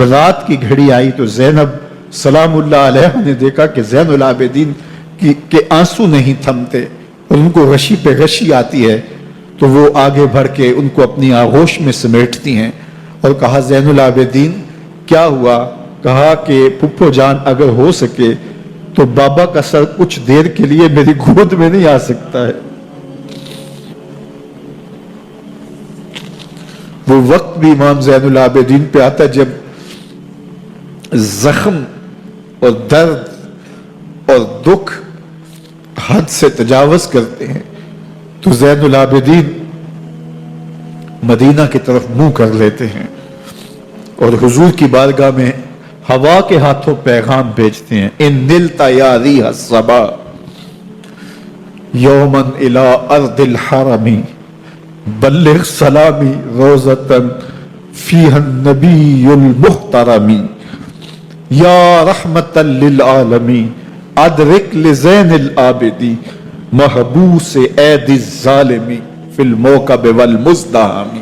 रात की घड़ी आई तो ज़ैनब सलामुल्लाह अलैहा ने देखा कि ज़ैनुल आबिदीन के आंसू नहीं थमते और उनको गशी पे गशी आती है, तो वो आगे बढ़ के उनको अपनी आगोश में समेटती हैं और कहा, ज़ैनुल आबिदीन क्या हुआ? कहा कि पुप्पो जान अगर हो सके तो बाबा का सर कुछ देर के लिए मेरी गोद में नहीं आ सकता है। वो वक्त भी इमाम ज़ैनुल आबिदीन पे आता जब जख्म और दर्द और दुख हद से तजावज करते हैं, तो ज़ैनुल आबिदीन मदीना की तरफ मुंह कर लेते हैं और हुजूर की बारगाह में हवा के हाथों पैगाम भेजते हैं, इन निलता या रिह सबा यौमन इला अर्दिल हरमी बल्लिग सलामी रोज़तन फीहन नबीयुल मुहतरमी या रहमतल लिल आलमी अदरिक लिज़ैनिल आबिदी महबूस ऐदिज़ ज़ालिमी फिल मौक़ब वल मुज़दहमी।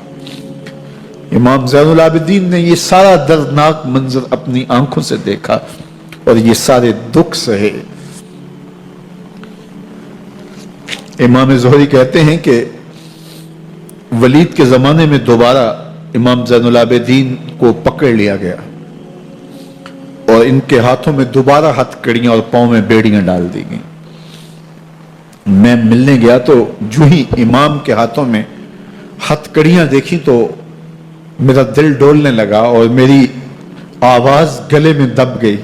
इमाम ज़ैनुल आबिदीन ने ये सारा दर्दनाक मंजर अपनी आंखों से देखा और ये सारे दुख सहे। इमाम ज़ुहरी कहते हैं कि वलीद के ज़माने में दोबारा इमाम ज़ैनुल आबिदीन को पकड़ लिया गया और इनके हाथों में दोबारा हथकड़ियां और पांव में बेड़ियां डाल दी गई। मैं मिलने गया तो जो ही इमाम के हाथों में हथकड़ियां देखी तो मेरा दिल डोलने लगा और मेरी आवाज गले में दब गई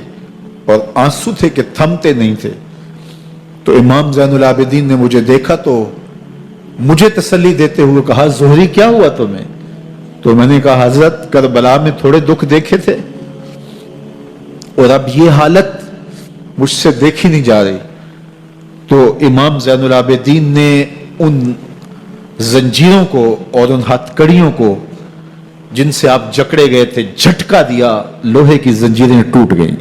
और आंसू थे कि थमते नहीं थे। तो इमाम ज़ैनुल आबिदीन ने मुझे देखा तो मुझे तसल्ली देते हुए कहा, ज़ुहरी क्या हुआ तुम्हें? तो मैंने कहा, हजरत करबला में थोड़े दुख देखे थे और अब ये हालत मुझसे देखी नहीं जा रही। तो इमाम ज़ैनुल आबिदीन ने उन जंजीरों को और उन हथकड़ियों को जिनसे आप जकड़े गए थे झटका दिया, लोहे की जंजीरें टूट गई।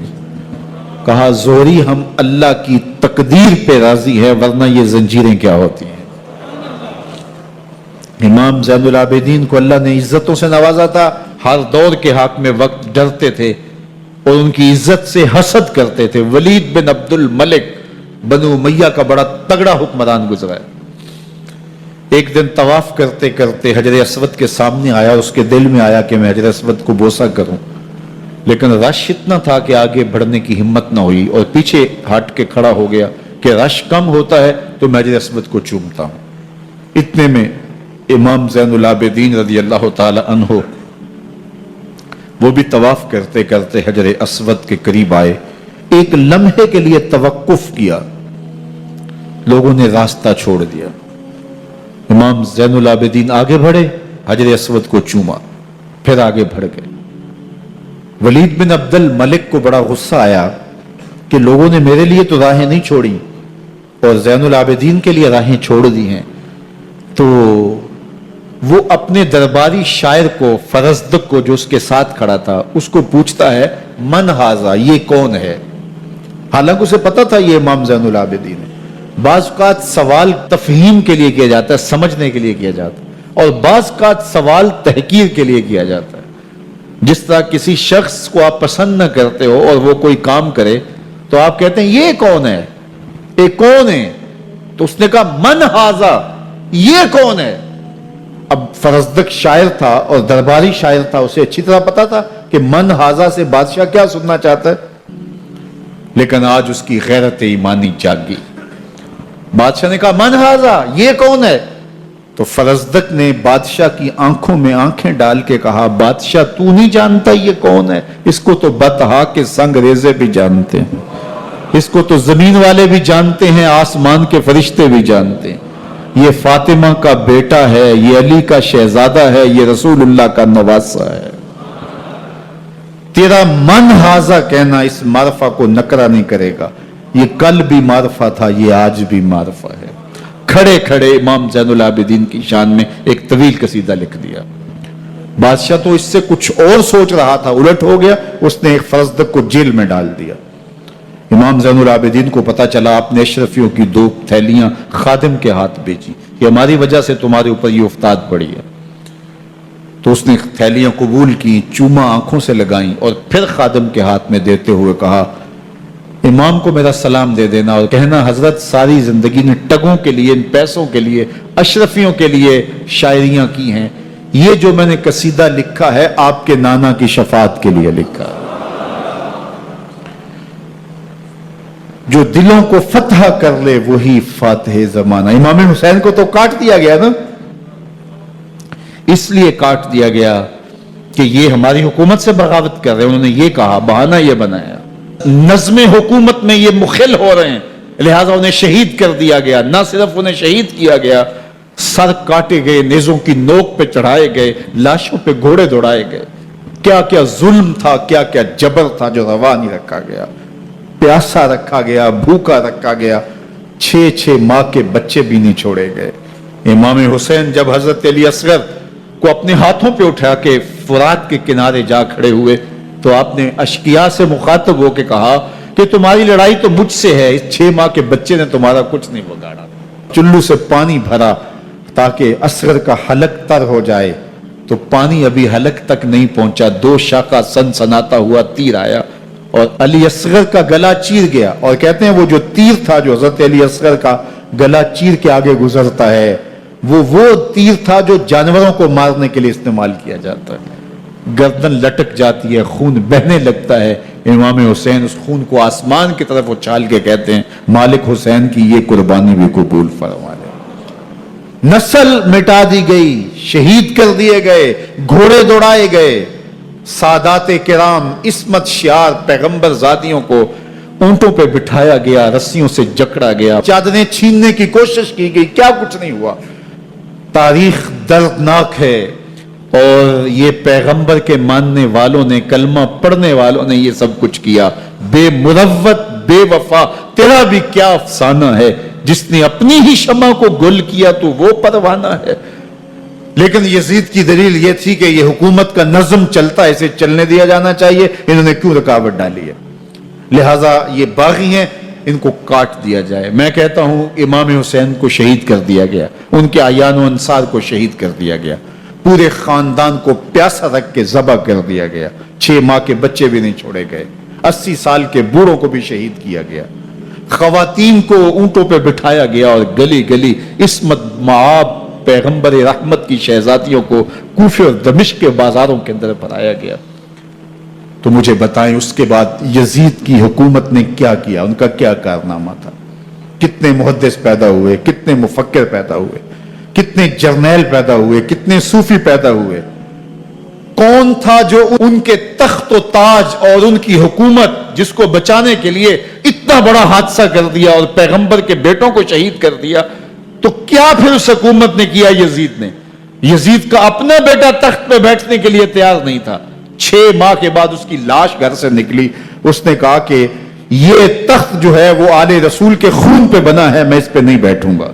कहा, ज़ुहरी हम अल्लाह की तकदीर पे राजी है, वरना ये जंजीरें क्या होती हैं। इमाम ज़ैनुल आबिदीन को अल्लाह ने इज्जतों से नवाजा था। हर दौर के हाकिम वक्त डरते थे और उनकी इज्जत से हसद करते थे। वलीद बिन अब्दुल मलिक बनु उमय्या का बड़ा तगड़ा हुक्मरान गुजरा है। एक दिन तवाफ करते करते हजर अस्वद के सामने आया, उसके दिल में आया कि मैं हजर अस्वद को बोसा करूं, लेकिन रश इतना था कि आगे बढ़ने की हिम्मत ना हुई और पीछे हट के खड़ा हो गया कि रश कम होता है तो मैं हजर अस्वद को चूमता हूं। इतने में इमाम ज़ैनुल आबिदीन रज़ी अल्लाह ताला अन्हो वो भी तवाफ करते करते हजर अस्वद के करीब आए। एक लम्हे के लिए तवक्कुफ किया, लोगों ने रास्ता छोड़ दिया। इमाम ज़ैनुल आबिदीन आगे बढ़े, हजर अस्वद को चूमा, फिर आगे बढ़ गए। वलीद बिन अब्दुल मलिक को बड़ा गुस्सा आया कि लोगों ने मेरे लिए तो राहें नहीं छोड़ी और ज़ैनुल आबिदीन के लिए राहें छोड़ दी हैं। तो वो अपने दरबारी शायर को, फरजदक को, जो उसके साथ खड़ा था, उसको पूछता है, मन हाजा, ये कौन है? हालांकि उसे पता था ये इमाम ज़ैनुल आबिदीन है। बाज़ औक़ात सवाल तफ़हीम के लिए किया जाता है, समझने के लिए किया जाता है, और बाज़ औक़ात सवाल तहकीर के लिए किया जाता है। जिस तरह किसी शख्स को आप पसंद न करते हो और वो कोई काम करे तो आप कहते हैं ये कौन है, ये कौन है? तो उसने कहा मन हाजा, ये कौन है? अब फरजदक शायर था और दरबारी शायर था, उसे अच्छी तरह पता था कि मन हाजा से बादशाह क्या सुनना चाहता है। लेकिन आज उसकी गैरत ईमानी जागी। बादशाह ने कहा मन हाजा, ये कौन है? तो फरजदक ने बादशाह की आंखों में आंखें डाल के कहा, बादशाह तू नहीं जानता ये कौन है? इसको तो बतहा के संग रेजे भी जानते हैं, इसको तो जमीन वाले भी जानते हैं, आसमान के फरिश्ते भी जानते हैं। ये फातिमा का बेटा है, ये अली का शहजादा है, ये रसूलुल्लाह का नवासा है। तेरा मन हाजा कहना इस मारफा को नकरा नहीं करेगा। ये कल भी मारफा था, ये आज भी मारफा है। खड़े खड़े इमाम ज़ैनुल आबिदीन की शान में एक तवील कसीदा लिख दिया। बादशाह तो इससे कुछ और सोच रहा था, उलट हो गया। उसने एक फरजदक को जेल में डाल दिया। इमाम ज़ैनुल आबिदीन को पता चला, आपने अशरफियों की 2 थैलियां खादिम के हाथ भेजी, ये हमारी वजह से तुम्हारे ऊपर ये उफ्ताद पड़ी है। تو اس نے تھیلیاں قبول کی، چوما آنکھوں سے لگائیں اور پھر خادم کے ہاتھ میں دیتے ہوئے کہا امام کو میرا سلام دے دینا اور کہنا حضرت ساری زندگی نے ٹگوں کے لیے، ان پیسوں کے لیے، اشرفیوں کے لیے شاعریاں کی ہیں، یہ جو میں نے قصیدہ لکھا ہے آپ کے نانا کی شفاعت کے لیے لکھا ہے، جو دلوں کو فتح کر لے وہی فاتح زمانہ۔ امام حسین کو تو کاٹ دیا گیا نا، اس لیے کاٹ دیا گیا کہ یہ ہماری حکومت سے بغاوت کر رہے ہیں، انہوں نے یہ کہا، بہانہ یہ بنایا، نظم حکومت میں یہ مخل ہو رہے ہیں، لہٰذا انہیں شہید کر دیا گیا۔ نہ صرف انہیں شہید کیا گیا، سر کاٹے گئے، نیزوں کی نوک پہ چڑھائے گئے، لاشوں پہ گھوڑے دوڑائے گئے۔ کیا کیا ظلم تھا، کیا کیا جبر تھا جو روا نہیں رکھا گیا، پیاسا رکھا گیا، بھوکا رکھا گیا، 6 ماہ کے بچے بھی نہیں چھوڑے گئے۔ امام حسین جب حضرت علی اصغر کو اپنے ہاتھوں پہ اٹھا کے فرات کے کنارے جا کھڑے ہوئے تو آپ نے اشقیاء سے مخاطب ہو کے کہا کہ تمہاری لڑائی تو مجھ سے ہے، اس 6 ماہ کے بچے نے تمہارا کچھ نہیں بگاڑا۔ چلو سے پانی بھرا تاکہ اصغر کا حلق تر ہو جائے، تو پانی ابھی حلق تک نہیں پہنچا، 2 شاخہ سنسناتا ہوا تیر آیا اور علی اصغر کا گلا چیر گیا۔ اور کہتے ہیں وہ جو تیر تھا جو حضرت علی اصغر کا گلا چیر کے آگے گزرتا ہے، وہ تیر تھا جو جانوروں کو مارنے کے لیے استعمال کیا جاتا ہے۔ گردن لٹک جاتی ہے، خون بہنے لگتا ہے، امام حسین اس خون کو آسمان کی طرف اچھال کے کہتے ہیں مالک حسین کی یہ قربانی بھی قبول فرما لے۔ نسل مٹا دی گئی، شہید کر دیے گئے، گھوڑے دوڑائے گئے، سادات کرام عصمت شیار پیغمبر زادیوں کو اونٹوں پہ بٹھایا گیا، رسیوں سے جکڑا گیا، چادریں چھیننے کی کوشش کی گئی، کیا کچھ نہیں ہوا۔ تاریخ دردناک ہے، اور یہ پیغمبر کے ماننے والوں نے، کلمہ پڑھنے والوں نے یہ سب کچھ کیا۔ بے مروت، بے وفا، تیرا بھی کیا افسانہ ہے، جس نے اپنی ہی شمع کو گل کیا تو وہ پروانہ ہے۔ لیکن یزید کی دلیل یہ تھی کہ یہ حکومت کا نظم چلتا ہے، اسے چلنے دیا جانا چاہیے، انہوں نے کیوں رکاوٹ ڈالی ہے، لہٰذا یہ باغی ہیں، ان کو کاٹ دیا جائے۔ میں کہتا ہوں امام حسین کو شہید کر دیا گیا، ان کے اعیان و انصار کو شہید کر دیا گیا، پورے خاندان کو پیاسا رکھ کے ذبح کر دیا گیا، 6 ماہ کے بچے بھی نہیں چھوڑے گئے، 80 سال کے بوڑھوں کو بھی شہید کیا گیا، خواتین کو اونٹوں پہ بٹھایا گیا اور گلی گلی عصمت معاب پیغمبر رحمت کی شہزادیوں کو کوفے اور دمشق کے بازاروں کے اندر بھرایا گیا۔ تو مجھے بتائیں اس کے بعد یزید کی حکومت نے کیا کیا، ان کا کیا کارنامہ تھا؟ کتنے محدث پیدا ہوئے، کتنے مفکر پیدا ہوئے، کتنے جرنیل پیدا ہوئے، کتنے صوفی پیدا ہوئے؟ کون تھا جو ان کے تخت و تاج اور ان کی حکومت جس کو بچانے کے لیے اتنا بڑا حادثہ کر دیا اور پیغمبر کے بیٹوں کو شہید کر دیا؟ تو کیا پھر اس حکومت نے کیا؟ یزید نے، یزید کا اپنا بیٹا تخت پہ بیٹھنے کے لیے تیار نہیں تھا۔ 6 ماہ کے بعد اس کی لاش گھر سے نکلی، اس نے کہا کہ یہ تخت جو ہے وہ آل رسول کے خون پہ بنا ہے، میں اس پہ نہیں بیٹھوں گا۔